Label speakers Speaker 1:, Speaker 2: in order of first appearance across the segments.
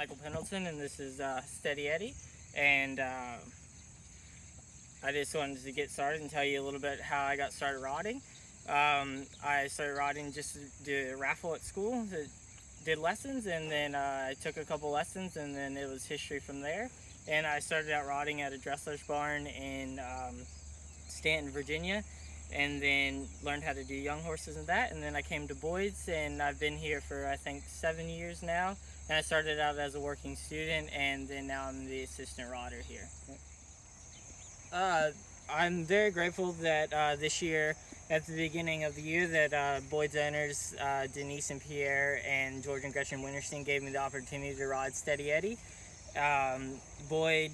Speaker 1: Michael Pendleton, and this is Steady Eddie. And I just wanted to get started and tell you a little bit how I got started riding. I started riding just to do a raffle at school, did lessons, and then I took a couple lessons, and then it was history from there. And I started out riding at a dressage barn in Stanton, Virginia, and then learned how to do young horses and that. And then I came to Boyd's, and I've been here for I think 7 years now. And I started out as a working student, and then now I'm the assistant rider here. I'm very grateful that this year, at the beginning of the year, that Boyd's owners, Denise and Pierre and George and Gretchen Winterstein, gave me the opportunity to ride Steady Eddie. Boyd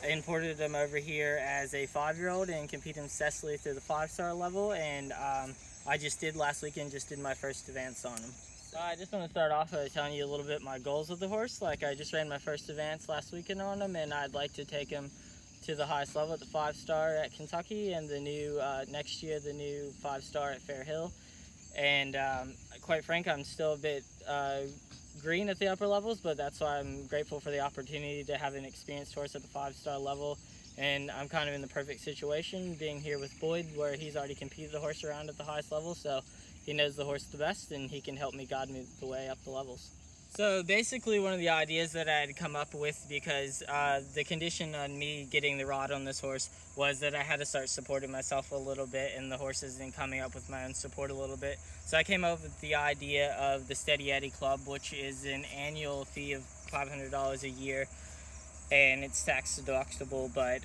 Speaker 1: imported him over here as a 5-year-old and competed successfully through the 5-star level, and I just did last weekend, just did my first advance on him. So I just want to start off by telling you a little bit my goals with the horse. Like, I just ran my first advance last weekend on him, and I'd like to take him to the highest level at the 5-star at Kentucky, and the new next year the new 5-star at Fair Hill. And quite frank, I'm still a bit green at the upper levels, but that's why I'm grateful for the opportunity to have an experienced horse at the 5-star level. And I'm kind of in the perfect situation being here with Boyd, where he's already competed the horse around at the highest level, so he knows the horse the best, and he can help me guide me the way up the levels. So basically, one of the ideas that I had come up with, because the condition on me getting the rod on this horse was that I had to start supporting myself a little bit, and the horse isn't coming up with my own support a little bit. So I came up with the idea of the Steady Eddie Club, which is an annual fee of $500 a year, and it's tax deductible, but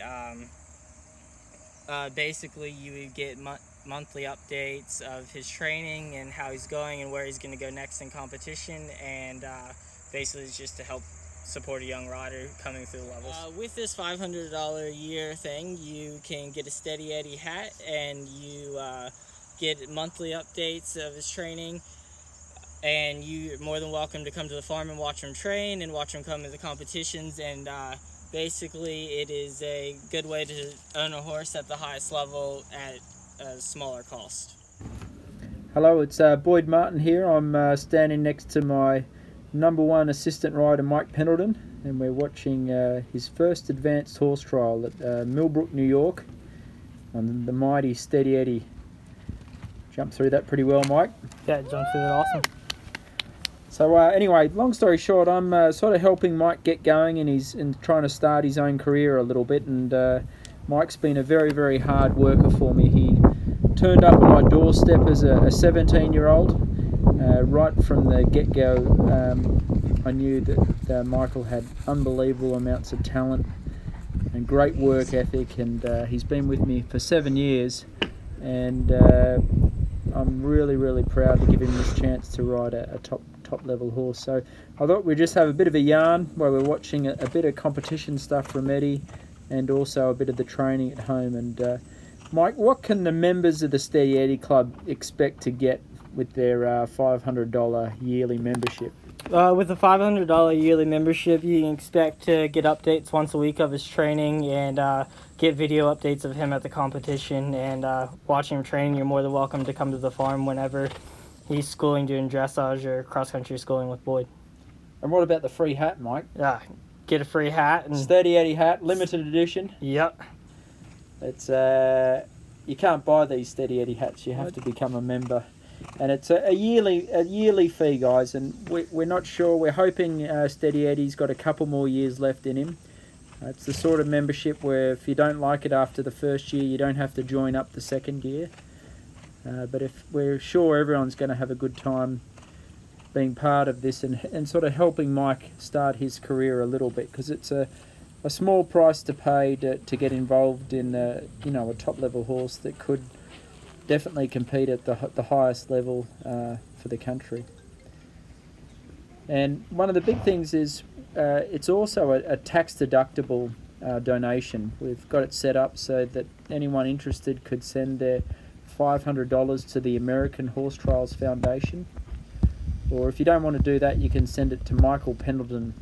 Speaker 1: basically you would get monthly updates of his training and how he's going and where he's going to go next in competition, and basically it's just to help support a young rider coming through the levels. With this $500 a year thing, you can get a Steady Eddie hat, and you get monthly updates of his training, and you're more than welcome to come to the farm and watch him train and watch him come to the competitions. And basically it is a good way to own a horse at the highest level at a smaller cost.
Speaker 2: Hello, it's Boyd Martin here. I'm standing next to my #1 assistant rider, Mike Pendleton, and we're watching his first advanced horse trial at Millbrook, New York, on the mighty Steady Eddie. Jumped through that pretty well, Mike.
Speaker 1: Yeah, jumped through that awesome.
Speaker 2: So anyway, long story short, I'm sort of helping Mike get going, and he's trying to start his own career a little bit, and Mike's been a very, very hard worker for me. He turned up on my doorstep as a 17-year-old. Right from the get-go, I knew that Michael had unbelievable amounts of talent and great work ethic, and he's been with me for 7 years, and I'm really, really proud to give him this chance to ride a top level horse. So I thought we'd just have a bit of a yarn while we're watching a bit of competition stuff from Eddie, and also a bit of the training at home. And Mike, what can the members of the Steady Eddie Club expect to get with their $500 yearly membership?
Speaker 1: With the $500 yearly membership, you can expect to get updates once a week of his training, and get video updates of him at the competition, and watching him train. You're more than welcome to come to the farm whenever he's schooling, doing dressage or cross-country schooling with Boyd.
Speaker 2: And what about the free hat, Mike?
Speaker 1: Get a free hat. And
Speaker 2: Steady Eddie hat, limited edition.
Speaker 1: Yep.
Speaker 2: It's you can't buy these Steady Eddie hats. You have to become a member, and it's a yearly fee, guys. And we're not sure. We're hoping Steady Eddie's got a couple more years left in him. It's the sort of membership where if you don't like it after the first year, you don't have to join up the second year. But if we're sure everyone's going to have a good time being part of this, and sort of helping Mike start his career a little bit, because it's a small price to pay to get involved in a top level horse that could definitely compete at the highest level for the country. And one of the big things is it's also a tax deductible donation. We've got it set up so that anyone interested could send their $500 to the American Horse Trials Foundation. Or if you don't want to do that, you can send it to Michael Pendleton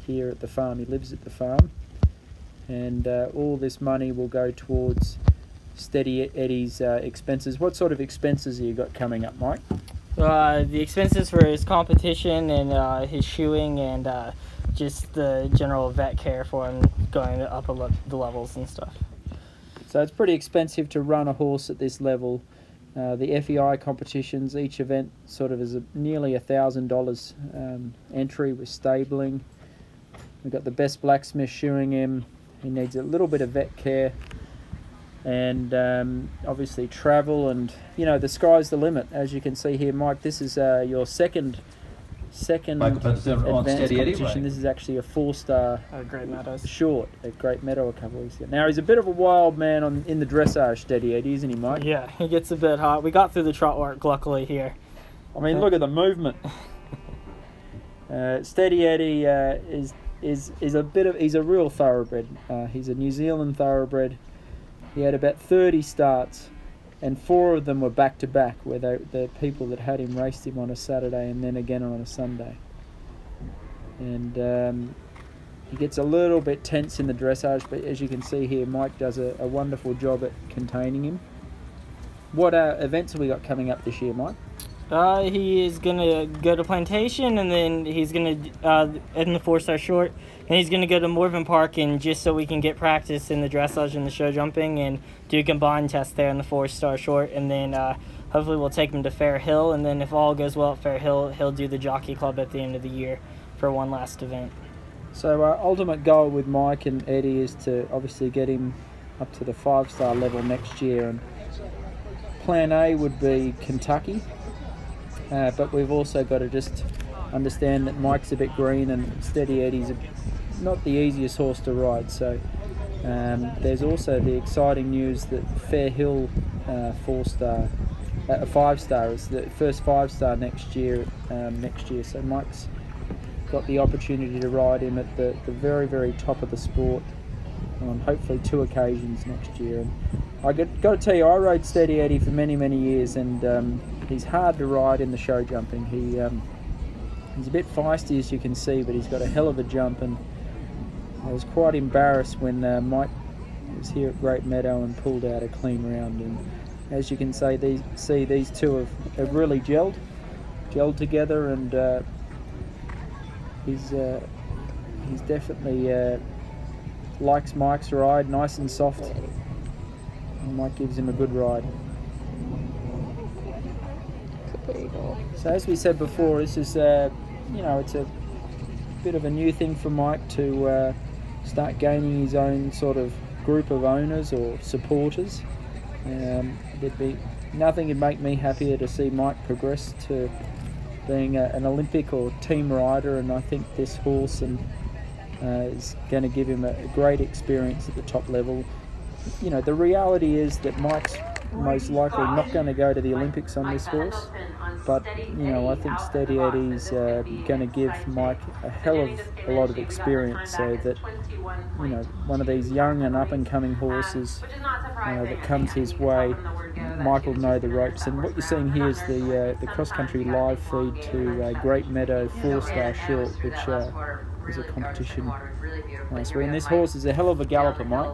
Speaker 2: here at the farm. He lives at the farm. And all this money will go towards Steady Eddie's expenses. What sort of expenses have you got coming up, Mike?
Speaker 1: The expenses for his competition and his shoeing and just the general vet care for him, going up the levels and stuff.
Speaker 2: So it's pretty expensive to run a horse at this level. The FEI competitions, each event sort of is nearly $1,000 entry with stabling. We've got the best blacksmith shoeing him. He needs a little bit of vet care, and obviously travel, and the sky's the limit. As you can see here, Mike, this is your second advanced competition. This is actually a 4-star
Speaker 1: Great Meadows
Speaker 2: short at Great Meadow a couple of weeks ago. Now he's a bit of a wild man in the dressage, Steady Eddie, isn't he, Mike?
Speaker 1: Yeah, he gets a bit hot. We got through the trot work luckily here.
Speaker 2: I mean, look at the movement. Steady Eddie is he's a real thoroughbred. He's a New Zealand thoroughbred. He had about 30 starts, and 4 of them were back to back, where the people that had him raced him on a Saturday and then again on a Sunday. And he gets a little bit tense in the dressage, but as you can see here, Mike does a wonderful job at containing him. What events have we got coming up this year, Mike?
Speaker 1: He is going to go to Plantation, and then he's going to, in the 4-star short, and he's going to go to Morven Park, and just so we can get practice in the dressage and the show jumping, and do a combined test there in the 4-star short, and then hopefully we'll take him to Fair Hill, and then if all goes well at Fair Hill, he'll do the Jockey Club at the end of the year for one last event.
Speaker 2: So our ultimate goal with Mike and Eddie is to obviously get him up to the 5-star level next year, and plan A would be Kentucky. But we've also got to just understand that Mike's a bit green and Steady Eddie's not the easiest horse to ride. So there's also the exciting news that Fair Hill 5-star is the first 5-star next year. So Mike's got the opportunity to ride him at the very, very top of the sport on hopefully 2 occasions next year. And I got to tell you, I rode Steady Eddie for many, many years, and he's hard to ride in the show jumping. He's a bit feisty, as you can see, but he's got a hell of a jump, and I was quite embarrassed when Mike was here at Great Meadow and pulled out a clean round. And as you can see, these two have really gelled together, and he's definitely likes Mike's ride, nice and soft, and Mike gives him a good ride. So as we said before, this is it's a bit of a new thing for Mike to start gaining his own sort of group of owners or supporters. There'd be nothing would make me happier to see Mike progress to being an Olympic or team rider, and I think this horse is going to give him a great experience at the top level. The reality is that Mike's most likely not going to go to the Olympics on this horse, but I think Steady Eddie's going to give Mike a hell of a lot of experience, so that one of these young and up and coming horses that comes his way, Mike will know the ropes. And what you're seeing here is the cross country live feed to Great Meadow 4-star short, which was a competition last week. And this horse is a hell of a galloper, Mike.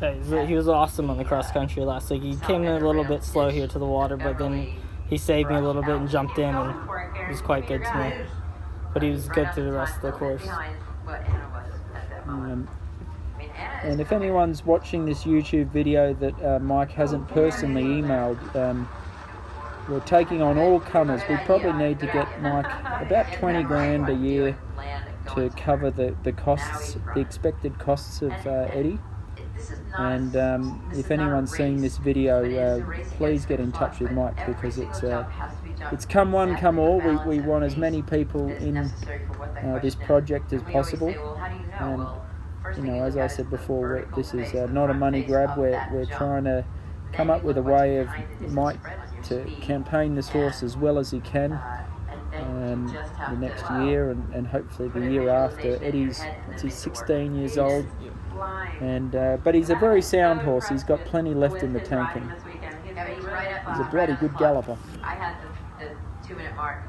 Speaker 1: He was awesome on the cross country last week. He came in a little bit slow here to the water, but then he saved me a little bit and jumped in, and it was quite good to me. But he was good through the rest of the course.
Speaker 2: And if anyone's watching this YouTube video that Mike hasn't personally emailed, we're taking on all comers. We probably need to get Mike about 20 grand a year to cover the costs, the expected costs of Eddie. And if anyone's seeing this video, please get in touch with Mike, because it's come one, come all. We want as many people in this project as possible. And as I said before, this is not a money grab. We're trying to come up with a way of Mike to campaign this horse as well as he can the next year, and hopefully the year after. He's 16 years old. And but he's a very sound horse. He's got plenty left in the tank, and he's a bloody good galloper.
Speaker 3: I had the 2-minute mark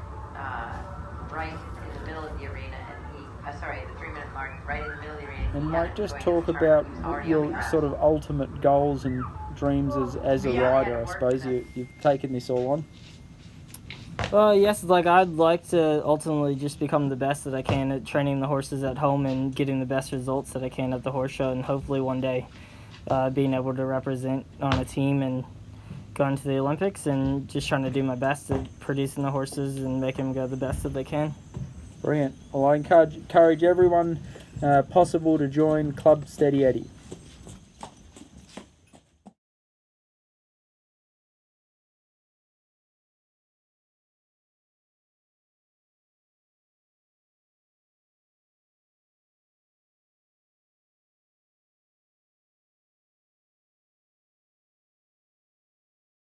Speaker 3: right in the middle of the arena, and the 3-minute mark right in the middle of the arena.
Speaker 2: And Mike, just talk about your sort of ultimate goals and dreams as a rider. I suppose you've taken this all on.
Speaker 1: Well, yes, like I'd like to ultimately just become the best that I can at training the horses at home and getting the best results that I can at the horse show, and hopefully one day being able to represent on a team and going to the Olympics, and just trying to do my best at producing the horses and making them go the best that they can.
Speaker 2: Brilliant. Well, I encourage everyone possible to join Club Steady Eddie.